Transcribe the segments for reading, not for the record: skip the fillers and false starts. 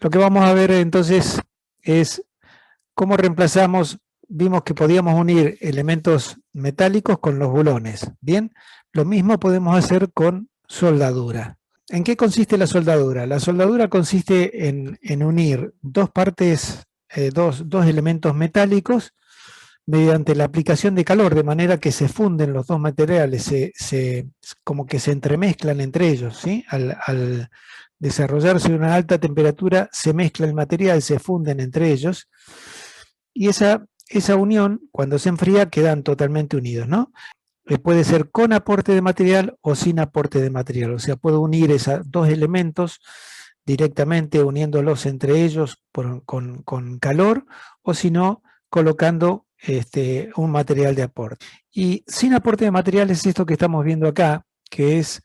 Lo que vamos a ver entonces es cómo reemplazamos, vimos que podíamos unir elementos metálicos con los bulones. Bien, lo mismo podemos hacer con soldadura. ¿En qué consiste la soldadura? La soldadura consiste en unir dos partes, dos elementos metálicos mediante la aplicación de calor, de manera que se funden los dos materiales, como que se entremezclan entre ellos, ¿sí? Al desarrollarse una alta temperatura, se mezcla el material, se funden entre ellos, y esa unión, cuando se enfría, quedan totalmente unidos, ¿no? Puede ser con aporte de material o sin aporte de material, o sea, puedo unir esos dos elementos directamente uniéndolos entre ellos con calor, o si no, colocando un material de aporte. Y sin aporte de material es esto que estamos viendo acá, que es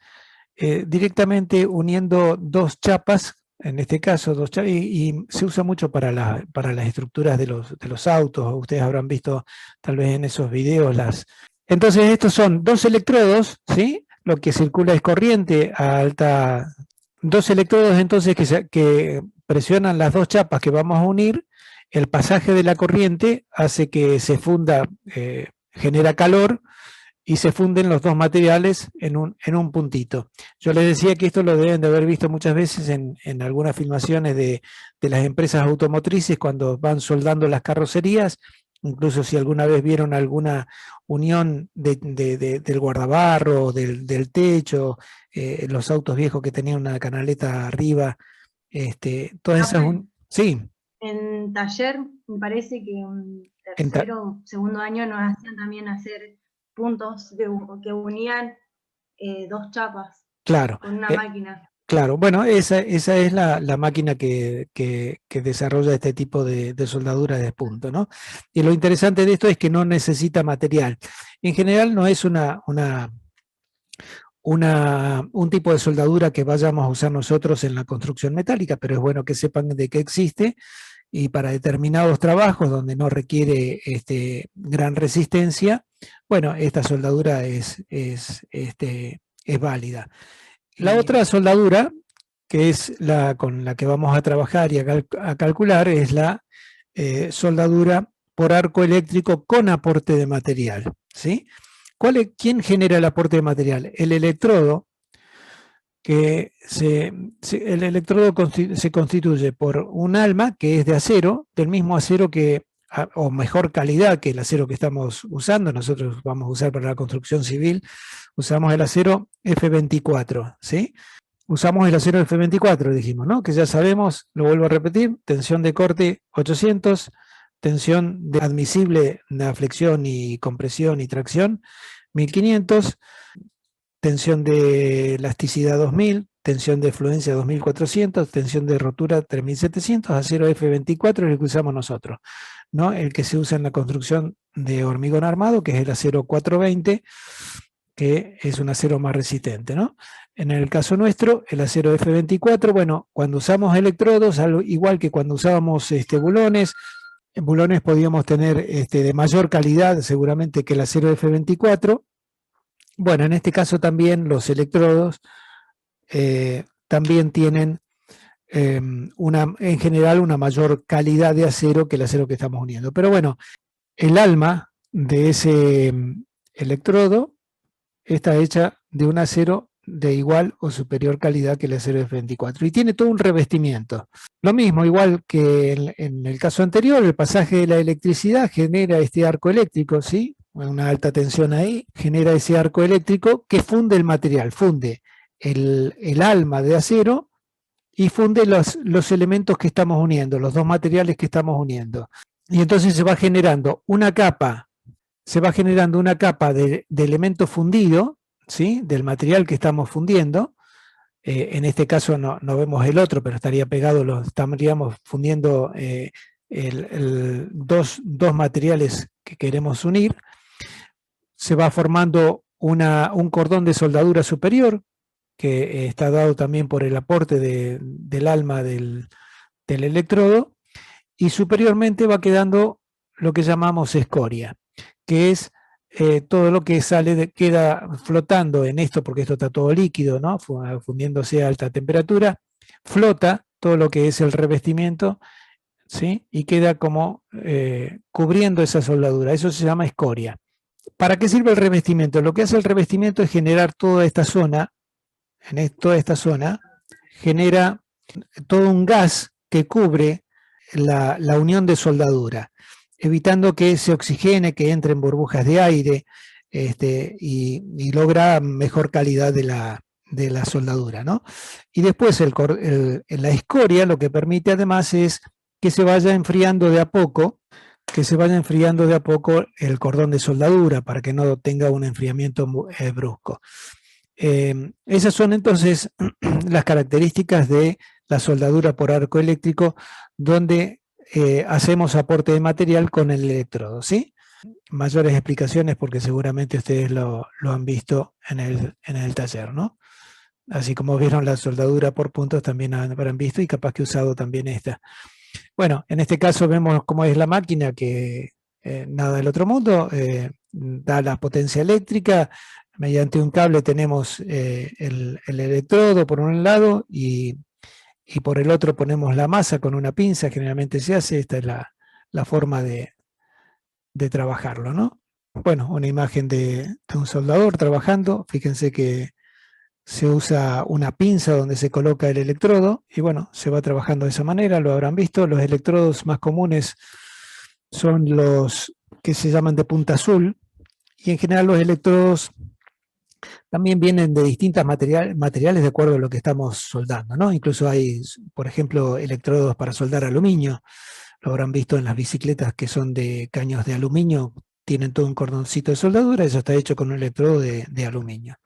directamente uniendo dos chapas, en este caso dos chapas, y se usa mucho para las estructuras de los autos. Ustedes habrán visto tal vez en esos videos Entonces estos son dos electrodos, ¿sí? Lo que circula es corriente a alta. Dos electrodos entonces que presionan las dos chapas que vamos a unir. El pasaje de la corriente hace que se funda, genera calor, y se funden los dos materiales en un puntito. Yo les decía que esto lo deben de haber visto muchas veces en algunas filmaciones de las empresas automotrices cuando van soldando las carrocerías, incluso si alguna vez vieron alguna unión del guardabarro, del techo, los autos viejos que tenían una canaleta arriba, todas esas... Sí. En taller, me parece que en tercero, segundo año nos hacían también hacer puntos que unían dos chapas, claro, con una máquina. Claro, bueno, esa es la máquina que desarrolla este tipo de soldadura de punto, ¿no? Y lo interesante de esto es que no necesita material. En general no es un tipo de soldadura que vayamos a usar nosotros en la construcción metálica, pero es bueno que sepan de que existe, y para determinados trabajos donde no requiere gran resistencia, bueno, esta soldadura es válida. La otra soldadura, que es la con la que vamos a trabajar y a calcular, es la soldadura por arco eléctrico con aporte de material, ¿sí? ¿Quién genera el aporte de material? El electrodo, que el electrodo se constituye por un alma que es de acero, del mismo acero o mejor calidad que el acero que estamos usando. Nosotros vamos a usar para la construcción civil, usamos el acero F24, ¿sí? Usamos el acero F24, dijimos, ¿no? Que ya sabemos, lo vuelvo a repetir, tensión de corte 800, tensión admisible de flexión y compresión y tracción 1500, tensión de elasticidad 2000, tensión de fluencia 2400, tensión de rotura 3700, acero F24 es el que usamos nosotros, ¿no? El que se usa en la construcción de hormigón armado, que es el acero 420, que es un acero más resistente, ¿no? En el caso nuestro, el acero F24, bueno, cuando usamos electrodos, igual que cuando usábamos bulones, en bulones podíamos tener de mayor calidad seguramente que el acero F24. Bueno, en este caso también los electrodos también tienen en general una mayor calidad de acero que el acero que estamos uniendo. Pero bueno, el alma de ese electrodo está hecha de un acero de igual o superior calidad que el acero F24 y tiene todo un revestimiento. Lo mismo, igual que en el caso anterior, el pasaje de la electricidad genera este arco eléctrico, ¿sí? Una alta tensión ahí, genera ese arco eléctrico que funde el material, funde el alma de acero y funde los elementos que estamos uniendo, los dos materiales que estamos uniendo. Y entonces se va generando una capa de elemento fundido, ¿sí? Del material que estamos fundiendo. En este caso no vemos el otro, pero estaría pegado, estaríamos fundiendo dos materiales que queremos unir. Se va formando un cordón de soldadura superior, que está dado también por el aporte del alma del electrodo, y superiormente va quedando lo que llamamos escoria, que es todo lo que queda flotando en esto, porque esto está todo líquido, ¿no? Fundiéndose a alta temperatura, flota todo lo que es el revestimiento, ¿sí? Y queda como cubriendo esa soldadura. Eso se llama escoria. ¿Para qué sirve el revestimiento? Lo que hace el revestimiento es generar toda esta zona, toda esta zona, genera todo un gas que cubre la unión de soldadura, evitando que se oxigene, que entren burbujas de aire, y logra mejor calidad de la soldadura, ¿no? Y después la escoria lo que permite además es que se vaya enfriando de a poco, el cordón de soldadura para que no tenga un enfriamiento brusco. Esas son entonces las características de la soldadura por arco eléctrico, donde hacemos aporte de material con el electrodo, ¿sí? Mayores explicaciones porque seguramente ustedes lo han visto en el taller, ¿no? Así como vieron la soldadura por puntos, también habrán visto y capaz que usado también esta. Bueno, en este caso vemos cómo es la máquina, que nada del otro mundo, da la potencia eléctrica. Mediante un cable tenemos el electrodo por un lado y por el otro ponemos la masa con una pinza, generalmente se hace. Esta es la forma de trabajarlo, ¿no? Bueno, una imagen de un soldador trabajando. Fíjense que se usa una pinza donde se coloca el electrodo y bueno, se va trabajando de esa manera, lo habrán visto. Los electrodos más comunes son los que se llaman de punta azul y en general los electrodos también vienen de distintos materiales de acuerdo a lo que estamos soldando, ¿no? Incluso hay, por ejemplo, electrodos para soldar aluminio. Lo habrán visto en las bicicletas que son de caños de aluminio, tienen todo un cordoncito de soldadura, eso está hecho con un electrodo de aluminio.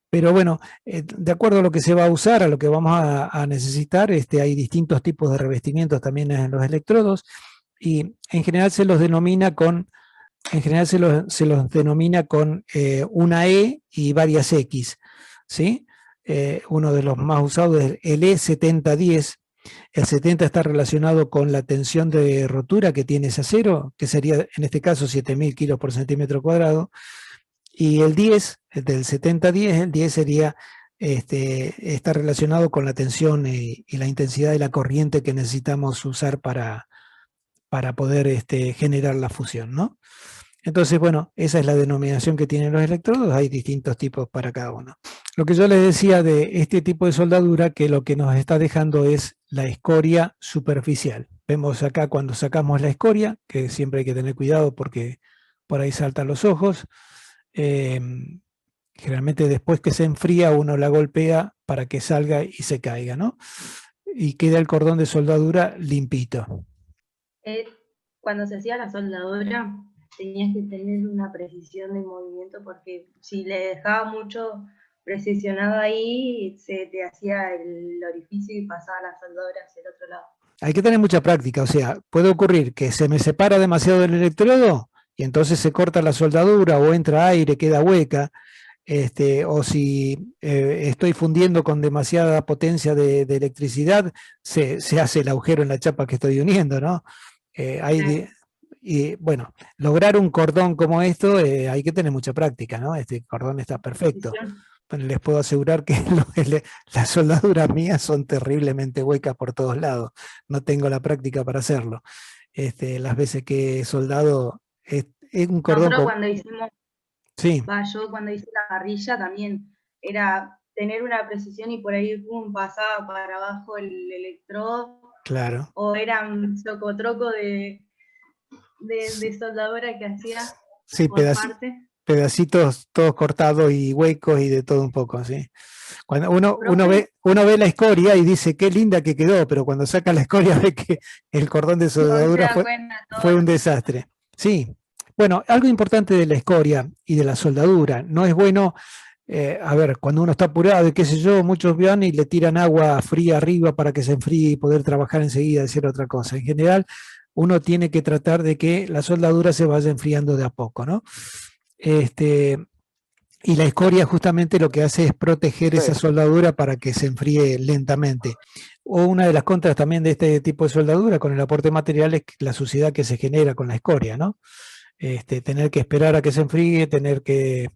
Pero bueno, de acuerdo a lo que se va a usar, a lo que vamos a necesitar, hay distintos tipos de revestimientos también en los electrodos y en general se los denomina con una E y varias X, ¿sí? Uno de los más usados es el E7010. El 70 está relacionado con la tensión de rotura que tiene ese acero, que sería en este caso 7000 kilos por centímetro cuadrado. Y el 10, el del 7010, el 10 sería, está relacionado con la tensión y la intensidad de la corriente que necesitamos usar para poder generar la fusión, ¿no? Entonces, bueno, esa es la denominación que tienen los electrodos, hay distintos tipos para cada uno. Lo que yo les decía de este tipo de soldadura, que lo que nos está dejando es la escoria superficial. Vemos acá cuando sacamos la escoria, que siempre hay que tener cuidado porque por ahí saltan los ojos. Generalmente después que se enfría uno la golpea para que salga y se caiga, ¿no? Y queda el cordón de soldadura limpito. Cuando se hacía la soldadura tenías que tener una precisión de movimiento porque si le dejaba mucho precisionado ahí se te hacía el orificio y pasaba la soldadura hacia el otro lado. Hay que tener mucha práctica, o sea, puede ocurrir que se me separa demasiado del electrodo y entonces se corta la soldadura o entra aire, queda hueca, o si estoy fundiendo con demasiada potencia de electricidad, se hace el agujero en la chapa que estoy uniendo, ¿no? Y bueno, lograr un cordón como esto hay que tener mucha práctica, ¿no? Este cordón está perfecto. Bueno, les puedo asegurar que las soldaduras mías son terriblemente huecas por todos lados. No tengo la práctica para hacerlo. Las veces que he soldado es un cordón. Nosotros cuando hicimos, sí. Yo cuando hice la parrilla también era tener una precisión y por ahí pasaba para abajo el electrodo. Claro. O era un chocotroco de soldadura que hacía sí, por parte. Pedacitos todos cortados y huecos y de todo un poco, ¿sí? Cuando uno ve la escoria y dice qué linda que quedó, pero cuando saca la escoria ve que el cordón de soldadura fue un desastre. Sí, bueno, algo importante de la escoria y de la soldadura, no es bueno, a ver, cuando uno está apurado y qué sé yo, muchos van y le tiran agua fría arriba para que se enfríe y poder trabajar enseguida, decir otra cosa. En general, uno tiene que tratar de que la soldadura se vaya enfriando de a poco, ¿no? Y la escoria justamente lo que hace es proteger esa soldadura para que se enfríe lentamente. O una de las contras también de este tipo de soldadura con el aporte de material es la suciedad que se genera con la escoria, ¿no? Tener que esperar a que se enfríe, tener que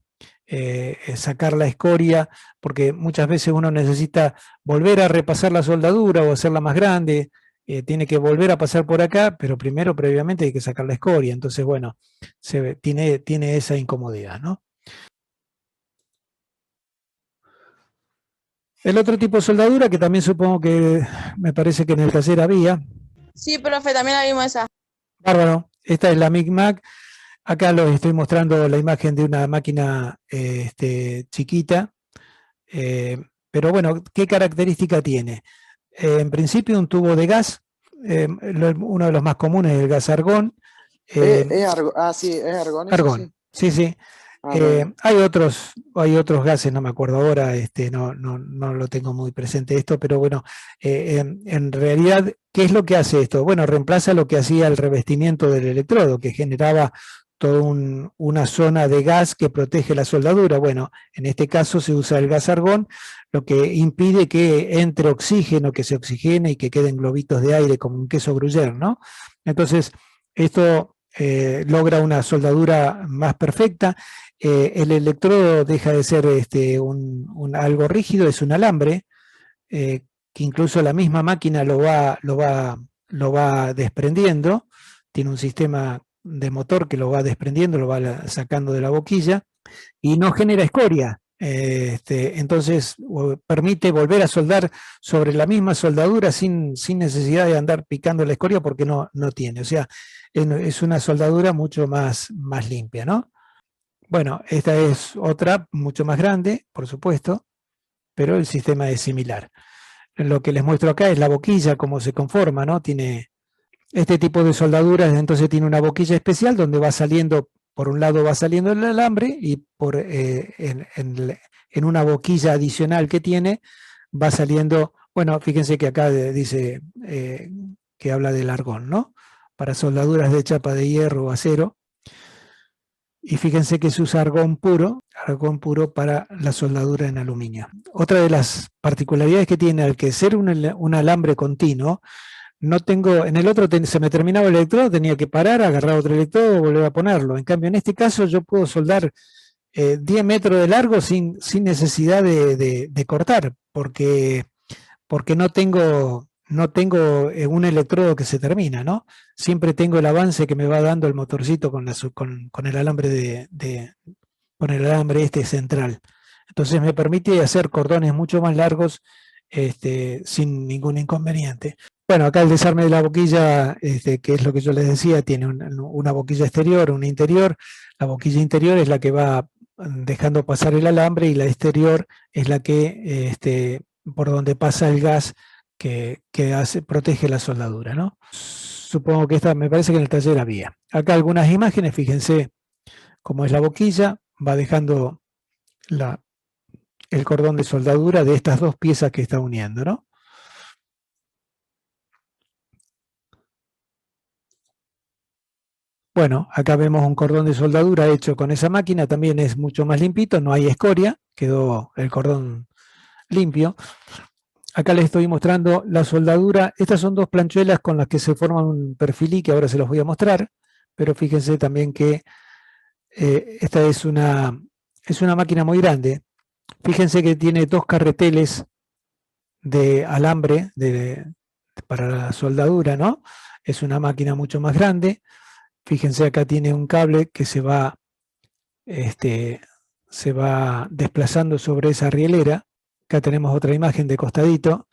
sacar la escoria, porque muchas veces uno necesita volver a repasar la soldadura o hacerla más grande, tiene que volver a pasar por acá, pero primero previamente hay que sacar la escoria, entonces bueno, tiene esa incomodidad, ¿no? El otro tipo de soldadura, que también supongo que me parece que en el taller había. Sí, profe, también la vimos esa. Bárbaro, esta es la MIG-Mac. Acá les estoy mostrando la imagen de una máquina chiquita, pero bueno, ¿qué característica tiene? En principio un tubo de gas, uno de los más comunes es el gas argón. Sí, es argón, eso Argón, sí. sí. Bueno. Hay otros gases, no me acuerdo ahora, no lo tengo muy presente esto, pero bueno, en realidad, ¿qué es lo que hace esto? Bueno, reemplaza lo que hacía el revestimiento del electrodo, que generaba toda una zona de gas que protege la soldadura. Bueno, en este caso se usa el gas argón, lo que impide que entre oxígeno, que se oxigene y que queden globitos de aire como un queso gruyère, ¿no? Entonces, esto logra una soldadura más perfecta. El electrodo deja de ser algo rígido, es un alambre, que incluso la misma máquina lo va desprendiendo, tiene un sistema de motor que lo va desprendiendo, lo va sacando de la boquilla y no genera escoria. Entonces permite volver a soldar sobre la misma soldadura sin necesidad de andar picando la escoria porque no tiene. O sea, es una soldadura mucho más limpia, ¿no? Bueno, esta es otra mucho más grande, por supuesto, pero el sistema es similar. Lo que les muestro acá es la boquilla, cómo se conforma, ¿no? Tiene este tipo de soldaduras, entonces tiene una boquilla especial donde va saliendo, por un lado va saliendo el alambre y en una boquilla adicional que tiene va saliendo, bueno, fíjense que acá dice que habla del argón, ¿no? Para soldaduras de chapa de hierro o acero. Y fíjense que se usa argón puro para la soldadura en aluminio. Otra de las particularidades que tiene al que ser un alambre continuo, no tengo, en el otro se me terminaba el electrodo, tenía que parar, agarrar otro electrodo, volver a ponerlo. En cambio, en este caso yo puedo soldar 10 metros de largo sin necesidad de cortar, porque no tengo un electrodo que se termina, ¿no? Siempre tengo el avance que me va dando el motorcito con el alambre con el alambre central. Entonces me permite hacer cordones mucho más largos sin ningún inconveniente. Bueno, acá el desarme de la boquilla, que es lo que yo les decía, tiene una boquilla exterior, una interior. La boquilla interior es la que va dejando pasar el alambre y la exterior es la que por donde pasa el gas que protege la soldadura, ¿no? Supongo que esta, me parece que en el taller había. Acá algunas imágenes, fíjense cómo es la boquilla, va dejando el cordón de soldadura de estas dos piezas que está uniendo, ¿no? Bueno, acá vemos un cordón de soldadura hecho con esa máquina, también es mucho más limpito, no hay escoria, quedó el cordón limpio. Acá les estoy mostrando la soldadura. Estas son dos planchuelas con las que se forman un perfilí que ahora se los voy a mostrar, pero fíjense también que esta es una máquina muy grande. Fíjense que tiene dos carreteles de alambre para la soldadura, ¿no? Es una máquina mucho más grande. Fíjense, acá tiene un cable que se va desplazando sobre esa rielera. Acá tenemos otra imagen de costadito.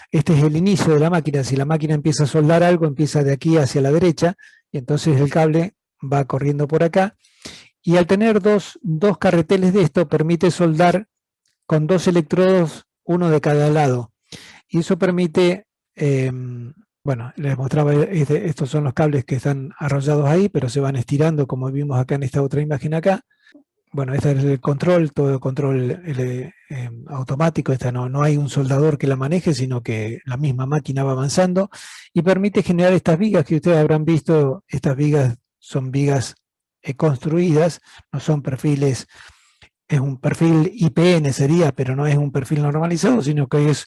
Este es el inicio de la máquina. Si la máquina empieza a soldar algo, empieza de aquí hacia la derecha, y entonces el cable va corriendo por acá. Y al tener dos carreteles de esto, permite soldar con dos electrodos, uno de cada lado. Y eso permite, bueno, les mostraba, estos son los cables que están arrollados ahí, pero se van estirando, como vimos acá en esta otra imagen acá. Bueno, este es el control, todo el control automático. Esta no hay un soldador que la maneje, sino que la misma máquina va avanzando y permite generar estas vigas que ustedes habrán visto. Estas vigas son vigas construidas, no son perfiles, es un perfil IPN sería, pero no es un perfil normalizado, sino que es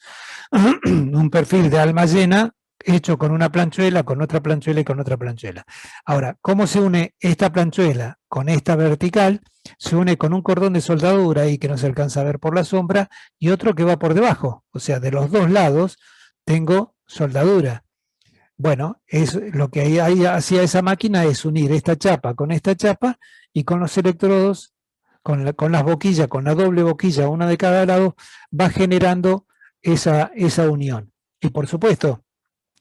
un perfil de alma llena hecho con una planchuela, con otra planchuela y con otra planchuela. Ahora, ¿cómo se une esta planchuela con esta vertical? se une con un cordón de soldadura ahí que no se alcanza a ver por la sombra y otro que va por debajo. O sea, de los dos lados tengo soldadura. Bueno, es lo que ahí hacía esa máquina es unir esta chapa con esta chapa y con los electrodos, con las boquillas, con la doble boquilla, una de cada lado, va generando esa unión. Y por supuesto,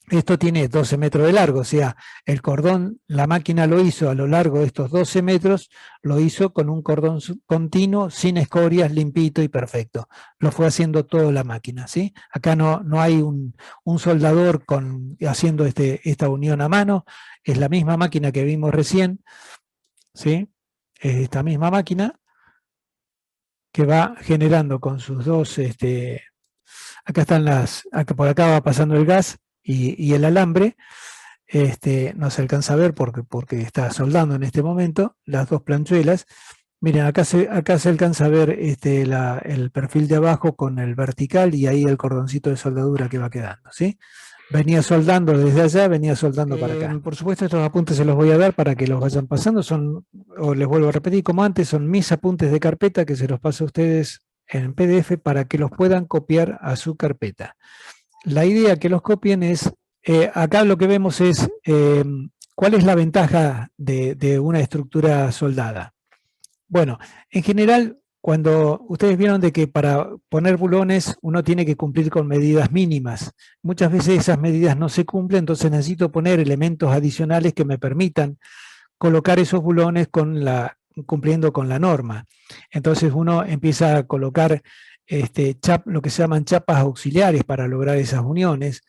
esto tiene 12 metros de largo, o sea, el cordón, la máquina lo hizo a lo largo de estos 12 metros, lo hizo con un cordón continuo, sin escorias, limpito y perfecto. Lo fue haciendo toda la máquina, ¿sí? Acá no hay un soldador haciendo esta unión a mano, es la misma máquina que vimos recién, ¿sí? Es esta misma máquina que va generando con sus dos, acá están por acá va pasando el gas, y el alambre, no se alcanza a ver porque está soldando en este momento, las dos planchuelas. Miren, acá se alcanza a ver el perfil de abajo con el vertical y ahí el cordoncito de soldadura que va quedando, ¿sí? Venía soldando desde allá, venía soldando para acá. Por supuesto, estos apuntes se los voy a dar para que los vayan pasando. Les vuelvo a repetir como antes, son mis apuntes de carpeta que se los paso a ustedes en PDF para que los puedan copiar a su carpeta. La idea que los copien es, acá lo que vemos es cuál es la ventaja de una estructura soldada. Bueno, en general, cuando ustedes vieron de que para poner bulones uno tiene que cumplir con medidas mínimas, muchas veces esas medidas no se cumplen, entonces necesito poner elementos adicionales que me permitan colocar esos bulones cumpliendo con la norma. Entonces uno empieza a colocar lo que se llaman chapas auxiliares para lograr esas uniones.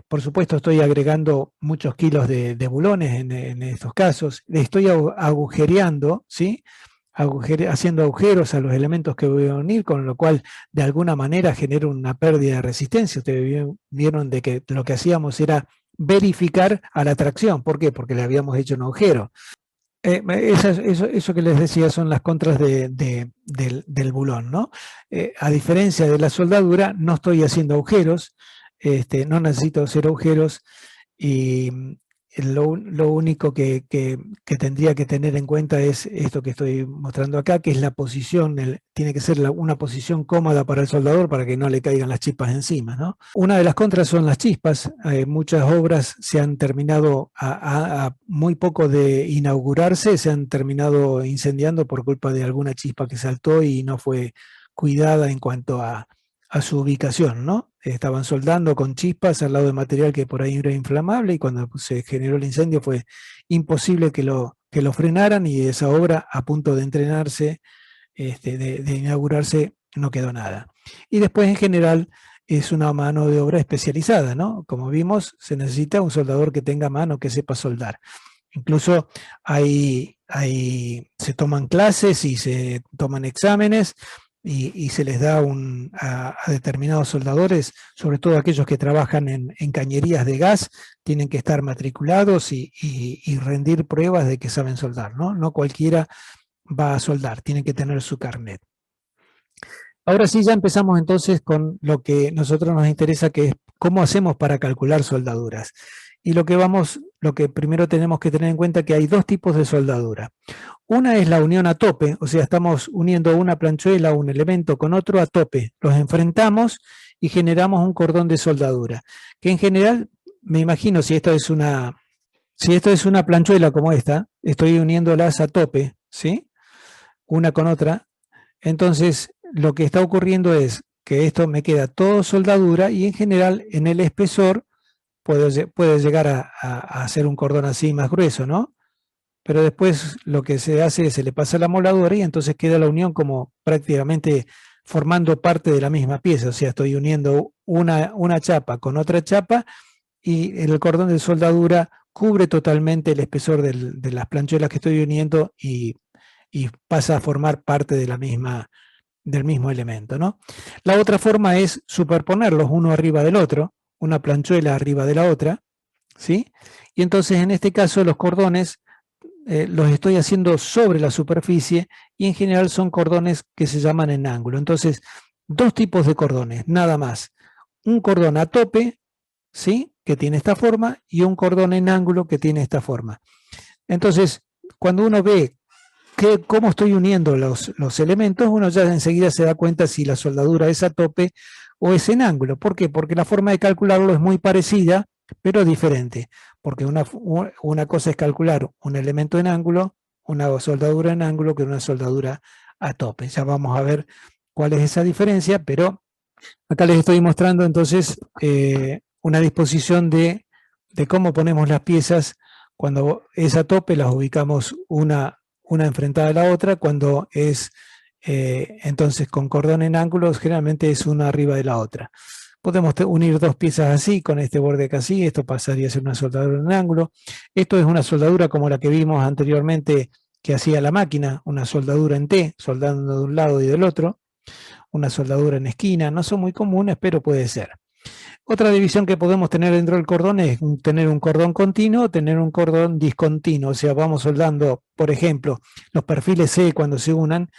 Por supuesto estoy agregando muchos kilos de bulones en estos casos. Estoy agujereando, ¿sí? Haciendo agujeros a los elementos que voy a unir, con lo cual de alguna manera genero una pérdida de resistencia. Ustedes vieron de que lo que hacíamos era verificar a la tracción. ¿Por qué? Porque le habíamos hecho un agujero. Eso que les decía son las contras del bulón, ¿no? A diferencia de la soldadura, no estoy haciendo agujeros, no necesito hacer agujeros y lo único que tendría que tener en cuenta es esto que estoy mostrando acá, que es la posición, tiene que ser una posición cómoda para el soldador para que no le caigan las chispas encima, ¿no? Una de las contras son las chispas. Muchas obras se han terminado a muy poco de inaugurarse, se han terminado incendiando por culpa de alguna chispa que saltó y no fue cuidada en cuanto a su ubicación, ¿no? Estaban soldando con chispas al lado de material que por ahí era inflamable y cuando se generó el incendio fue imposible que lo frenaran y esa obra a punto de entrenarse, de inaugurarse, no quedó nada. Y después en general es una mano de obra especializada, ¿no? Como vimos, se necesita un soldador que tenga mano, que sepa soldar. Incluso se toman clases y se toman exámenes y se les da a determinados soldadores, sobre todo aquellos que trabajan en cañerías de gas, tienen que estar matriculados y rendir pruebas de que saben soldar, ¿no? No cualquiera va a soldar, tiene que tener su carnet. Ahora sí, ya empezamos entonces con lo que a nosotros nos interesa, que es cómo hacemos para calcular soldaduras. Y lo que primero tenemos que tener en cuenta es que hay dos tipos de soldadura. Una es la unión a tope, o sea, estamos uniendo una planchuela, un elemento con otro a tope. Los enfrentamos y generamos un cordón de soldadura. Que en general, me imagino, si esto es una planchuela como esta, estoy uniéndolas a tope, ¿sí? Una con otra. Entonces, lo que está ocurriendo es que esto me queda todo soldadura y en general en el espesor puede llegar a hacer un cordón así más grueso, ¿no? Pero después lo que se hace es se le pasa la moladora y entonces queda la unión como prácticamente formando parte de la misma pieza, o sea, estoy uniendo una chapa con otra chapa y el cordón de soldadura cubre totalmente el espesor de las planchuelas que estoy uniendo y pasa a formar parte de del mismo elemento, ¿no? La otra forma es superponerlos uno arriba del otro, una planchuela arriba de la otra, ¿sí? Y entonces en este caso los cordones los estoy haciendo sobre la superficie y en general son cordones que se llaman en ángulo. Entonces, dos tipos de cordones, nada más. Un cordón a tope, ¿sí? Que tiene esta forma, y un cordón en ángulo que tiene esta forma. Entonces, cuando uno ve cómo estoy uniendo los elementos, uno ya enseguida se da cuenta si la soldadura es a tope o es en ángulo. ¿Por qué? Porque la forma de calcularlo es muy parecida, pero diferente. Porque una cosa es calcular un elemento en ángulo, una soldadura en ángulo, que una soldadura a tope. Ya vamos a ver cuál es esa diferencia, pero acá les estoy mostrando entonces una disposición de cómo ponemos las piezas. Cuando es a tope las ubicamos una enfrentada a la otra. Cuando es entonces con cordón en ángulos, generalmente es una arriba de la otra. Podemos unir dos piezas así, con este borde acá así, esto pasaría a ser una soldadura en ángulo. Esto es una soldadura como la que vimos anteriormente que hacía la máquina, una soldadura en T, soldando de un lado y del otro, una soldadura en esquina, no son muy comunes, pero puede ser. Otra división que podemos tener dentro del cordón es tener un cordón continuo o tener un cordón discontinuo. O sea, vamos soldando, por ejemplo, los perfiles C cuando se unen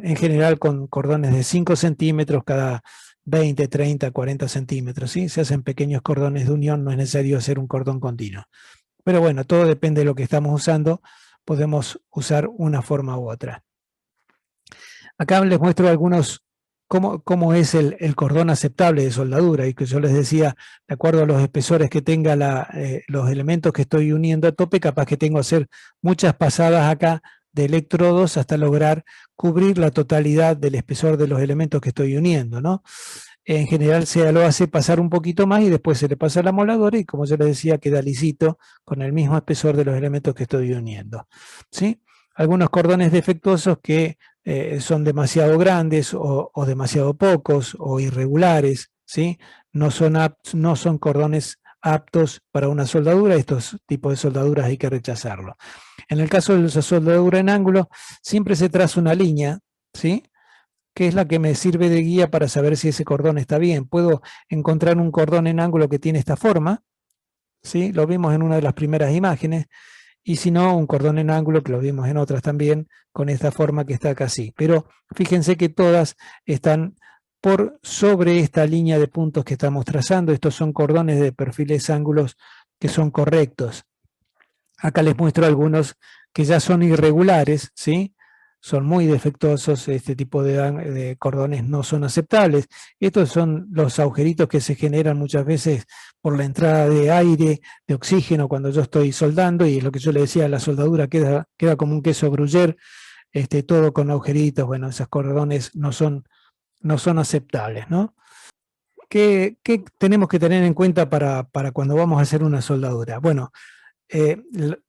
en general con cordones de 5 centímetros cada 20, 30, 40 centímetros. ¿Sí? Se hacen pequeños cordones de unión, no es necesario hacer un cordón continuo. Pero bueno, todo depende de lo que estamos usando. Podemos usar una forma u otra. Acá les muestro algunos, cómo es el cordón aceptable de soldadura, y que yo les decía, de acuerdo a los espesores que tenga los elementos que estoy uniendo a tope, capaz que tengo que hacer muchas pasadas acá de electrodos hasta lograr cubrir la totalidad del espesor de los elementos que estoy uniendo, ¿no? En general se lo hace pasar un poquito más y después se le pasa la moladora y, como yo les decía, queda lisito con el mismo espesor de los elementos que estoy uniendo, ¿sí? Algunos cordones defectuosos que son demasiado grandes o demasiado pocos o irregulares, ¿sí? No son cordones aptos para una soldadura. Estos tipos de soldaduras hay que rechazarlo. En el caso de la soldadura en ángulo, siempre se traza una línea, ¿sí? Que es la que me sirve de guía para saber si ese cordón está bien. Puedo encontrar un cordón en ángulo que tiene esta forma, ¿sí? Lo vimos en una de las primeras imágenes. Y si no, un cordón en ángulo, que lo vimos en otras también, con esta forma que está acá así. Pero fíjense que todas están por sobre esta línea de puntos que estamos trazando. Estos son cordones de perfiles ángulos que son correctos. Acá les muestro algunos que ya son irregulares, ¿sí? Son muy defectuosos, este tipo de cordones no son aceptables. Estos son los agujeritos que se generan muchas veces por la entrada de aire, de oxígeno cuando yo estoy soldando, y lo que yo le decía, la soldadura queda como un queso gruyère, todo con agujeritos. Bueno, esos cordones no son aceptables, ¿no? ¿Qué tenemos que tener en cuenta para cuando vamos a hacer una soldadura? Bueno,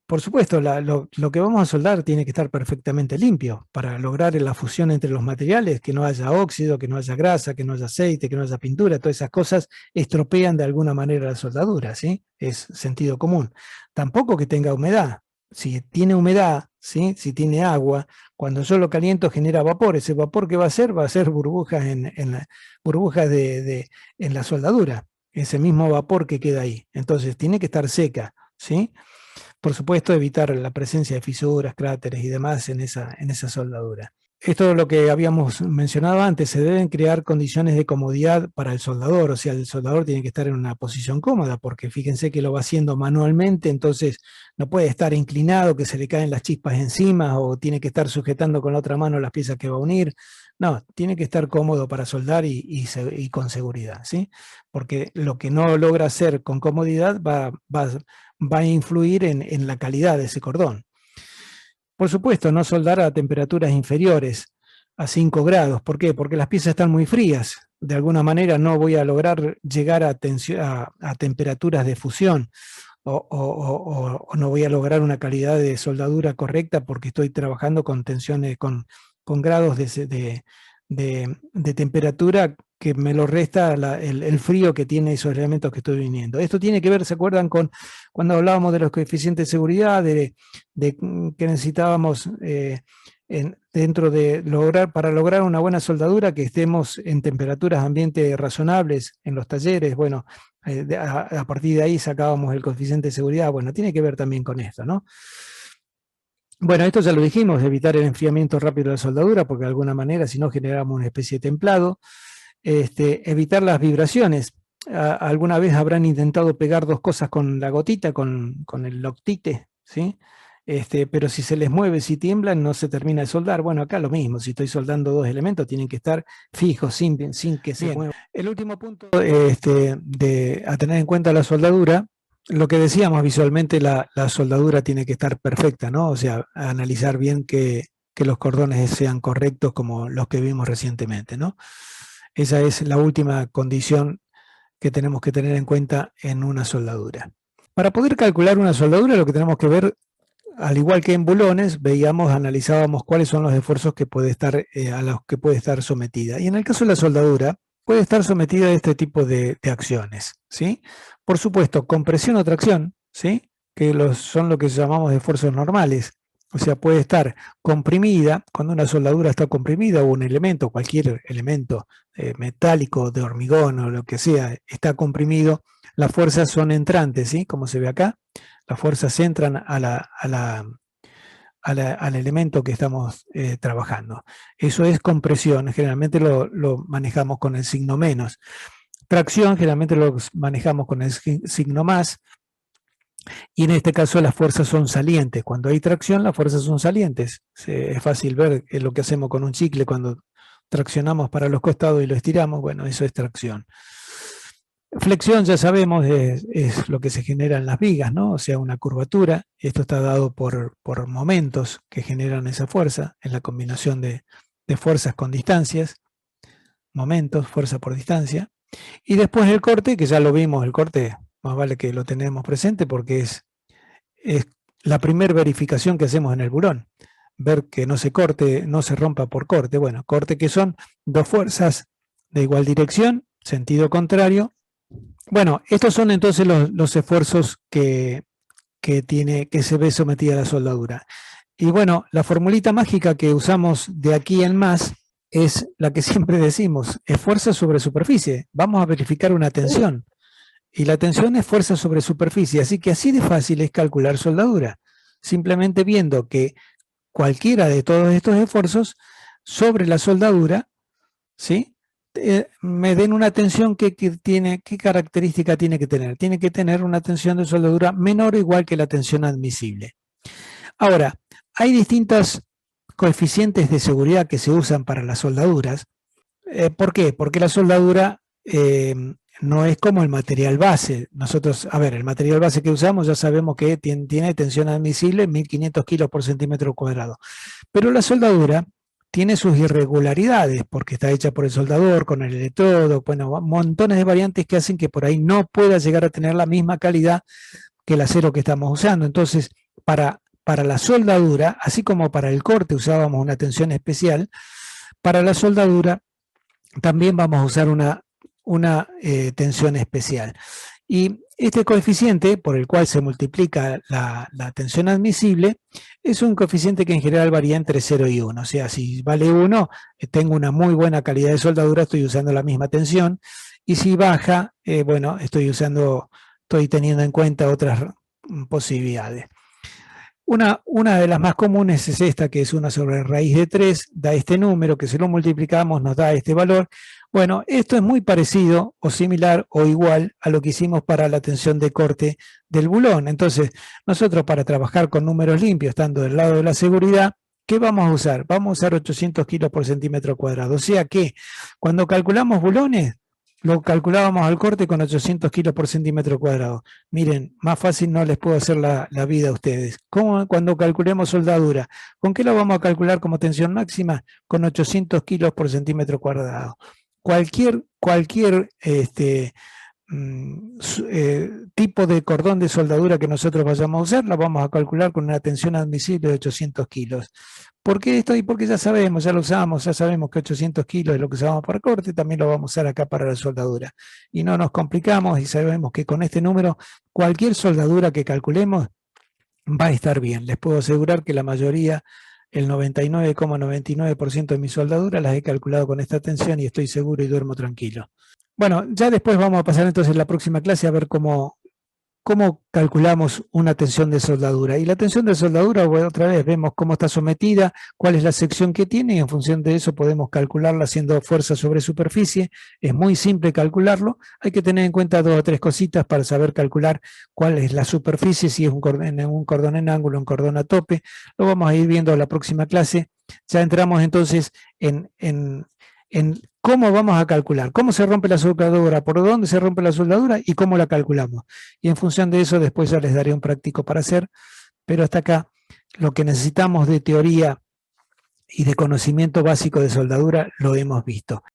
por supuesto, lo que vamos a soldar tiene que estar perfectamente limpio para lograr la fusión entre los materiales, que no haya óxido, que no haya grasa, que no haya aceite, que no haya pintura. Todas esas cosas estropean de alguna manera la soldadura, ¿sí? Es sentido común. Tampoco que tenga humedad. Si tiene humedad, ¿sí? Si tiene agua, cuando yo lo caliento genera vapor. Ese vapor, ¿qué va a hacer? Va a hacer burbujas burbujas en la soldadura. Ese mismo vapor que queda ahí. Entonces tiene que estar seca, ¿sí? Por supuesto, evitar la presencia de fisuras, cráteres y demás en esa soldadura. Esto es lo que habíamos mencionado antes. Se deben crear condiciones de comodidad para el soldador. O sea, el soldador tiene que estar en una posición cómoda, porque fíjense que lo va haciendo manualmente, entonces no puede estar inclinado, que se le caen las chispas encima, o tiene que estar sujetando con la otra mano las piezas que va a unir. No, tiene que estar cómodo para soldar y con seguridad, ¿sí? Porque lo que no logra hacer con comodidad va a influir en la calidad de ese cordón. Por supuesto, no soldar a temperaturas inferiores a 5 grados. ¿Por qué? Porque las piezas están muy frías. De alguna manera no voy a lograr llegar a temperaturas de fusión, o no voy a lograr una calidad de soldadura correcta porque estoy trabajando con tensiones, con grados de temperatura que me lo resta el frío que tiene esos elementos que estoy viniendo. Esto tiene que ver, ¿se acuerdan? Con cuando hablábamos de los coeficientes de seguridad, que necesitábamos para lograr una buena soldadura, que estemos en temperaturas ambiente razonables en los talleres. Bueno, a partir de ahí sacábamos el coeficiente de seguridad. Bueno, tiene que ver también con esto, ¿no? Bueno, esto ya lo dijimos, evitar el enfriamiento rápido de la soldadura, porque de alguna manera si no generamos una especie de templado. Evitar las vibraciones. ¿Alguna vez habrán intentado pegar dos cosas con la gotita, con el loctite? ¿Sí? pero si se les mueve, si tiemblan, no se termina de soldar. Bueno, acá lo mismo, si estoy soldando dos elementos, tienen que estar fijos, sin que se muevan. El último punto a tener en cuenta la soldadura, lo que decíamos visualmente, la soldadura tiene que estar perfecta, ¿no? O sea, analizar bien que los cordones sean correctos como los que vimos recientemente, ¿no? Esa es la última condición que tenemos que tener en cuenta en una soldadura. Para poder calcular una soldadura, lo que tenemos que ver, al igual que en bulones, analizábamos cuáles son los esfuerzos que puede estar, a los que puede estar sometida. Y en el caso de la soldadura, puede estar sometida a este tipo de acciones, ¿sí? Por supuesto, compresión o tracción, ¿sí? Que son lo que llamamos esfuerzos normales. O sea, puede estar comprimida, cuando una soldadura está comprimida o un elemento, cualquier elemento metálico, de hormigón o lo que sea, está comprimido, las fuerzas son entrantes, ¿sí? Como se ve acá, las fuerzas entran al elemento que estamos trabajando. Eso es compresión, generalmente lo manejamos con el signo menos. Tracción, generalmente lo manejamos con el signo más. Y en este caso las fuerzas son salientes. Cuando hay tracción, las fuerzas son salientes. Es fácil ver lo que hacemos con un chicle cuando traccionamos para los costados y lo estiramos. Bueno, eso es tracción. Flexión, ya sabemos, es lo que se genera en las vigas, ¿no? O sea, una curvatura. Esto está dado por momentos que generan esa fuerza, en la combinación de fuerzas con distancias. Momentos, fuerza por distancia. Y después el corte, que ya lo vimos, el corte, más vale que lo tenemos presente porque es la primera verificación que hacemos en el bulón. Ver que no se corte, no se rompa por corte. Bueno, corte que son dos fuerzas de igual dirección, sentido contrario. Bueno, estos son entonces los esfuerzos que se ve sometida a la soldadura. Y bueno, la formulita mágica que usamos de aquí en más es la que siempre decimos, es fuerza sobre superficie. Vamos a verificar una tensión. Y la tensión es fuerza sobre superficie, así que así de fácil es calcular soldadura. Simplemente viendo que cualquiera de todos estos esfuerzos sobre la soldadura, ¿sí? Me den una tensión ¿qué característica tiene que tener? Tiene que tener una tensión de soldadura menor o igual que la tensión admisible. Ahora, hay distintos coeficientes de seguridad que se usan para las soldaduras. ¿Por qué? Porque la soldadura no es como el material base. Nosotros, el material base que usamos ya sabemos que tiene tensión admisible 1500 kilos por centímetro cuadrado. Pero la soldadura tiene sus irregularidades porque está hecha por el soldador, con el electrodo, bueno, montones de variantes que hacen que por ahí no pueda llegar a tener la misma calidad que el acero que estamos usando. Entonces, para la soldadura, así como para el corte usábamos una tensión especial, para la soldadura también vamos a usar una tensión especial. Y este coeficiente por el cual se multiplica la tensión admisible es un coeficiente que en general varía entre 0 y 1. O sea, si vale 1, tengo una muy buena calidad de soldadura, estoy usando la misma tensión. Y si baja, bueno, estoy teniendo en cuenta otras posibilidades. Una de las más comunes es esta, que es 1 sobre raíz de 3, da este número, que si lo multiplicamos nos da este valor. Bueno, esto es muy parecido o similar o igual a lo que hicimos para la tensión de corte del bulón. Entonces, nosotros para trabajar con números limpios, estando del lado de la seguridad, ¿qué vamos a usar? Vamos a usar 800 kilos por centímetro cuadrado. O sea que cuando calculamos bulones, lo calculábamos al corte con 800 kilos por centímetro cuadrado. Miren, más fácil no les puedo hacer la vida a ustedes. ¿Cómo cuando calculemos soldadura? ¿Con qué lo vamos a calcular como tensión máxima? Con 800 kilos por centímetro cuadrado. Cualquier tipo de cordón de soldadura que nosotros vayamos a usar, la vamos a calcular con una tensión admisible de 800 kilos. ¿Por qué esto? Y porque ya sabemos, ya lo usamos, ya sabemos que 800 kilos es lo que usamos para corte, también lo vamos a usar acá para la soldadura. Y no nos complicamos y sabemos que con este número, cualquier soldadura que calculemos va a estar bien. Les puedo asegurar que la mayoría, el 99,99% de mis soldaduras las he calculado con esta tensión y estoy seguro y duermo tranquilo. Bueno, ya después vamos a pasar entonces en la próxima clase a ver cómo ¿cómo calculamos una tensión de soldadura? Y la tensión de soldadura, bueno, otra vez, vemos cómo está sometida, cuál es la sección que tiene, y en función de eso podemos calcularla haciendo fuerza sobre superficie. Es muy simple calcularlo. Hay que tener en cuenta 2 o 3 cositas para saber calcular cuál es la superficie, si es un cordón en ángulo, un cordón a tope. Lo vamos a ir viendo en la próxima clase. Ya entramos entonces en cómo vamos a calcular, cómo se rompe la soldadura, por dónde se rompe la soldadura y cómo la calculamos. Y en función de eso después ya les daré un práctico para hacer, pero hasta acá lo que necesitamos de teoría y de conocimiento básico de soldadura lo hemos visto.